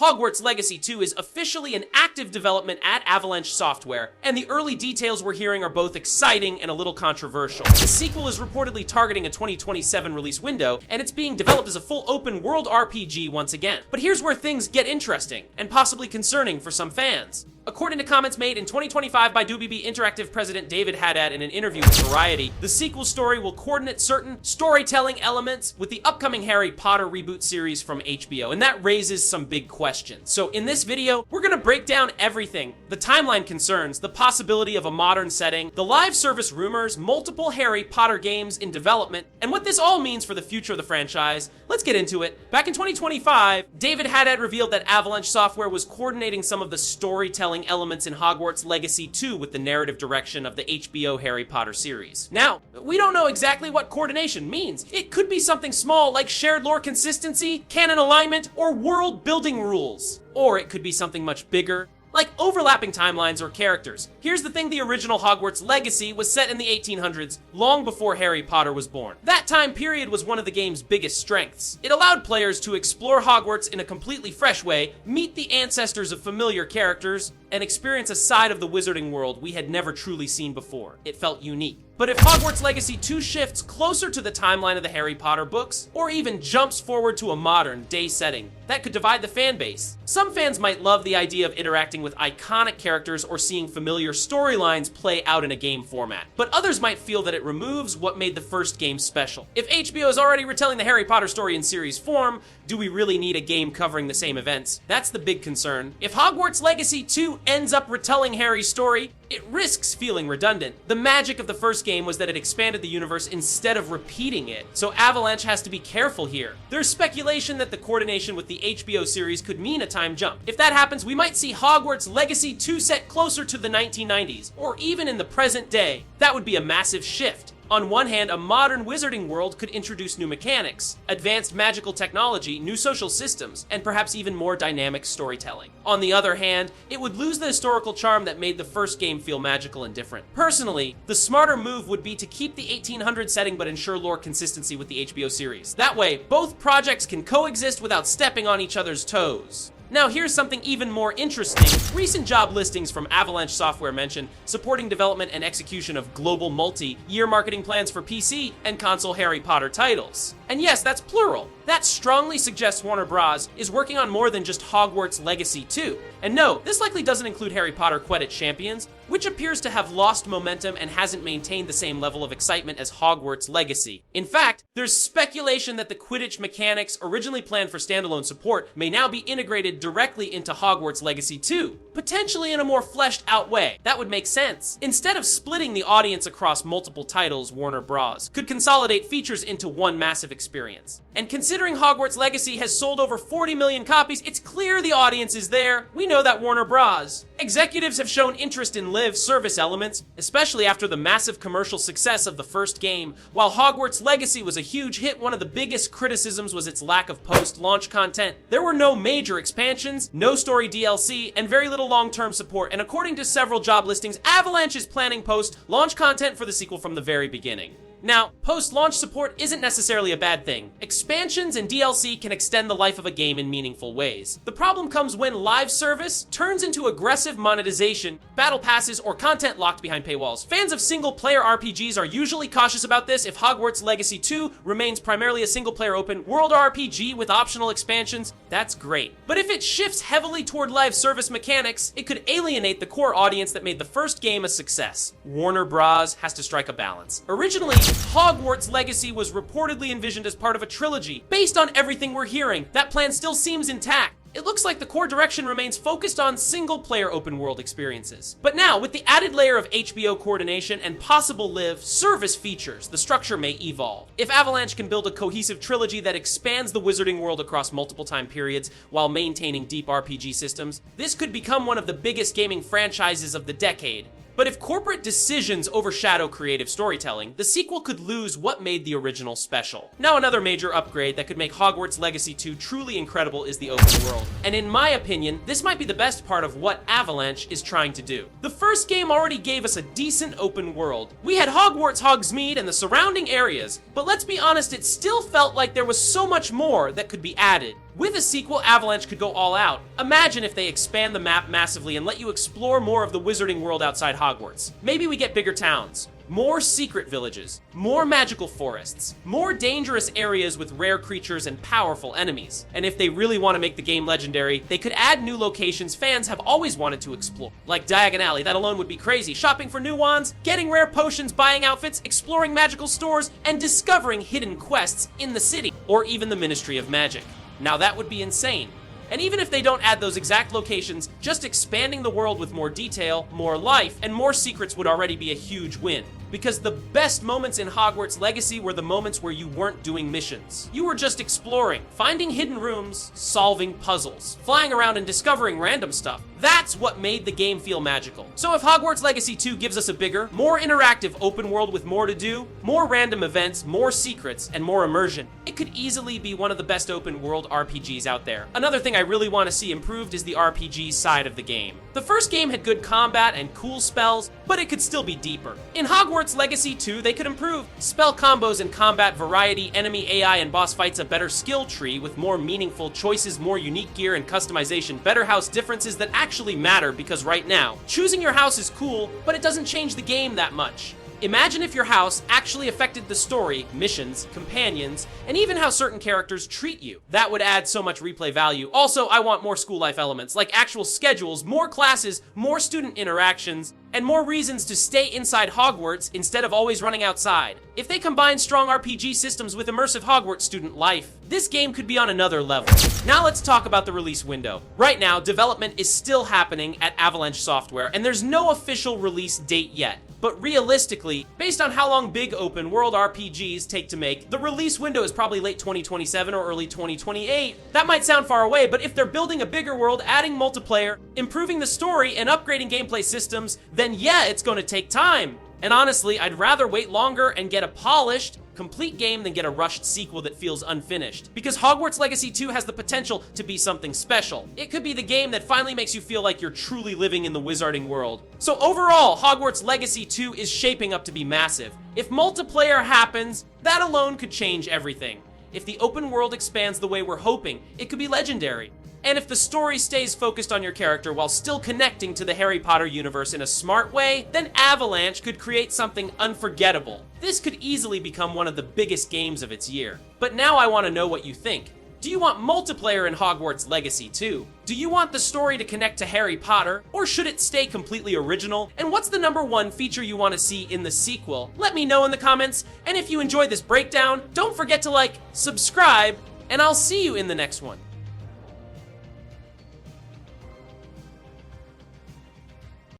Hogwarts Legacy 2 is officially in active development at Avalanche Software, and the early details we're hearing are both exciting and a little controversial. The sequel is reportedly targeting a 2027 release window, and it's being developed as a full open world RPG once again. But here's where things get interesting, and possibly concerning for some fans. According to comments made in 2025 by WB Interactive president David Haddad in an interview with Variety, the sequel story will coordinate certain storytelling elements with the upcoming Harry Potter reboot series from HBO, and that raises some big questions. So in this video, we're gonna break down everything: the timeline concerns, the possibility of a modern setting, the live service rumors, multiple Harry Potter games in development, and what this all means for the future of the franchise. Let's get into it. Back in 2025, David Haddad revealed that Avalanche Software was coordinating some of the storytelling elements in Hogwarts Legacy 2 with the narrative direction of the HBO Harry Potter series. Now, we don't know exactly what coordination means. It could be something small like shared lore consistency, canon alignment, or world building rules. Or it could be something much bigger, like overlapping timelines or characters. Here's the thing: the original Hogwarts Legacy was set in the 1800s, long before Harry Potter was born. That time period was one of the game's biggest strengths. It allowed players to explore Hogwarts in a completely fresh way, meet the ancestors of familiar characters, and experience a side of the wizarding world we had never truly seen before. It felt unique. But if Hogwarts Legacy 2 shifts closer to the timeline of the Harry Potter books, or even jumps forward to a modern day setting, that could divide the fan base. Some fans might love the idea of interacting with iconic characters or seeing familiar storylines play out in a game format, but others might feel that it removes what made the first game special. If HBO is already retelling the Harry Potter story in series form, do we really need a game covering the same events? That's the big concern. If Hogwarts Legacy 2 ends up retelling Harry's story, it risks feeling redundant. The magic of the first game was that it expanded the universe instead of repeating it, so Avalanche has to be careful here. There's speculation that the coordination with the HBO series could mean a time jump. If that happens, we might see Hogwarts Legacy 2 set closer to the 1990s, or even in the present day. That would be a massive shift. On one hand, a modern wizarding world could introduce new mechanics, advanced magical technology, new social systems, and perhaps even more dynamic storytelling. On the other hand, it would lose the historical charm that made the first game feel magical and different. Personally, the smarter move would be to keep the 1800 setting but ensure lore consistency with the HBO series. That way, both projects can coexist without stepping on each other's toes. Now here's something even more interesting. Recent job listings from Avalanche Software mention supporting development and execution of global multi-year marketing plans for PC and console Harry Potter titles. And yes, that's plural. That strongly suggests Warner Bros. Is working on more than just Hogwarts Legacy 2. And no, this likely doesn't include Harry Potter Quidditch Champions, which appears to have lost momentum and hasn't maintained the same level of excitement as Hogwarts Legacy. In fact, there's speculation that the Quidditch mechanics originally planned for standalone support may now be integrated directly into Hogwarts Legacy 2, potentially in a more fleshed out way. That would make sense. Instead of splitting the audience across multiple titles, Warner Bros. Could consolidate features into one massive experience. And considering Hogwarts Legacy has sold over 40 million copies, it's clear the audience is there. We know that Warner Bros. Executives have shown interest in live service elements, especially after the massive commercial success of the first game. While Hogwarts Legacy was a huge hit, one of the biggest criticisms was its lack of post-launch content. There were no major expansions, no story DLC, and very little long-term support, and according to several job listings, Avalanche is planning post-launch content for the sequel from the very beginning. Now, post-launch support isn't necessarily a bad thing. Expansions and DLC can extend the life of a game in meaningful ways. The problem comes when live service turns into aggressive monetization, battle passes, or content locked behind paywalls. Fans of single-player RPGs are usually cautious about this. If Hogwarts Legacy 2 remains primarily a single-player open world RPG with optional expansions, that's great. But if it shifts heavily toward live service mechanics, it could alienate the core audience that made the first game a success. Warner Bros. Has to strike a balance. Originally, Hogwarts Legacy was reportedly envisioned as part of a trilogy. Based on everything we're hearing, that plan still seems intact. It looks like the core direction remains focused on single-player open-world experiences. But now, with the added layer of HBO coordination and possible live service features, the structure may evolve. If Avalanche can build a cohesive trilogy that expands the wizarding world across multiple time periods while maintaining deep RPG systems, this could become one of the biggest gaming franchises of the decade. But if corporate decisions overshadow creative storytelling, the sequel could lose what made the original special. Now, another major upgrade that could make Hogwarts Legacy 2 truly incredible is the open world. And in my opinion, this might be the best part of what Avalanche is trying to do. The first game already gave us a decent open world. We had Hogwarts Hogsmeade and the surrounding areas, but let's be honest, it still felt like there was so much more that could be added. With a sequel, Avalanche could go all out. Imagine if they expand the map massively and let you explore more of the wizarding world outside Hogwarts. Maybe we get bigger towns, more secret villages, more magical forests, more dangerous areas with rare creatures and powerful enemies. And if they really want to make the game legendary, they could add new locations fans have always wanted to explore. Like Diagon Alley, that alone would be crazy. Shopping for new wands, getting rare potions, buying outfits, exploring magical stores, and discovering hidden quests in the city, or even the Ministry of Magic. Now that would be insane. And even if they don't add those exact locations, just expanding the world with more detail, more life, and more secrets would already be a huge win. Because the best moments in Hogwarts Legacy were the moments where you weren't doing missions. You were just exploring, finding hidden rooms, solving puzzles, flying around and discovering random stuff. That's what made the game feel magical. So if Hogwarts Legacy 2 gives us a bigger, more interactive open world with more to do, more random events, more secrets, and more immersion, it could easily be one of the best open world RPGs out there. Another thing I really want to see improved is the RPG side of the game. The first game had good combat and cool spells, but it could still be deeper. In Hogwarts Legacy 2, they could improve spell combos and combat variety, enemy AI and boss fights, a better skill tree with more meaningful choices, more unique gear and customization, better house differences that actually matter, because right now, choosing your house is cool, but it doesn't change the game that much. Imagine if your house actually affected the story, missions, companions, and even how certain characters treat you. That would add so much replay value. Also, I want more school life elements, like actual schedules, more classes, more student interactions, and more reasons to stay inside Hogwarts instead of always running outside. If they combine strong RPG systems with immersive Hogwarts student life, this game could be on another level. Now let's talk about the release window. Right now, development is still happening at Avalanche Software, and there's no official release date yet. But realistically, based on how long big open world RPGs take to make, the release window is probably late 2027 or early 2028. That might sound far away, but if they're building a bigger world, adding multiplayer, improving the story, and upgrading gameplay systems, then yeah, it's going to take time. And honestly, I'd rather wait longer and get a polished, complete game than get a rushed sequel that feels unfinished. Because Hogwarts Legacy 2 has the potential to be something special. It could be the game that finally makes you feel like you're truly living in the wizarding world. So overall, Hogwarts Legacy 2 is shaping up to be massive. If multiplayer happens, that alone could change everything. If the open world expands the way we're hoping, it could be legendary. And if the story stays focused on your character while still connecting to the Harry Potter universe in a smart way, then Avalanche could create something unforgettable. This could easily become one of the biggest games of its year. But now I want to know what you think. Do you want multiplayer in Hogwarts Legacy 2? Do you want the story to connect to Harry Potter, or should it stay completely original? And what's the #1 feature you want to see in the sequel? Let me know in the comments, and if you enjoyed this breakdown, don't forget to like, subscribe, and I'll see you in the next one.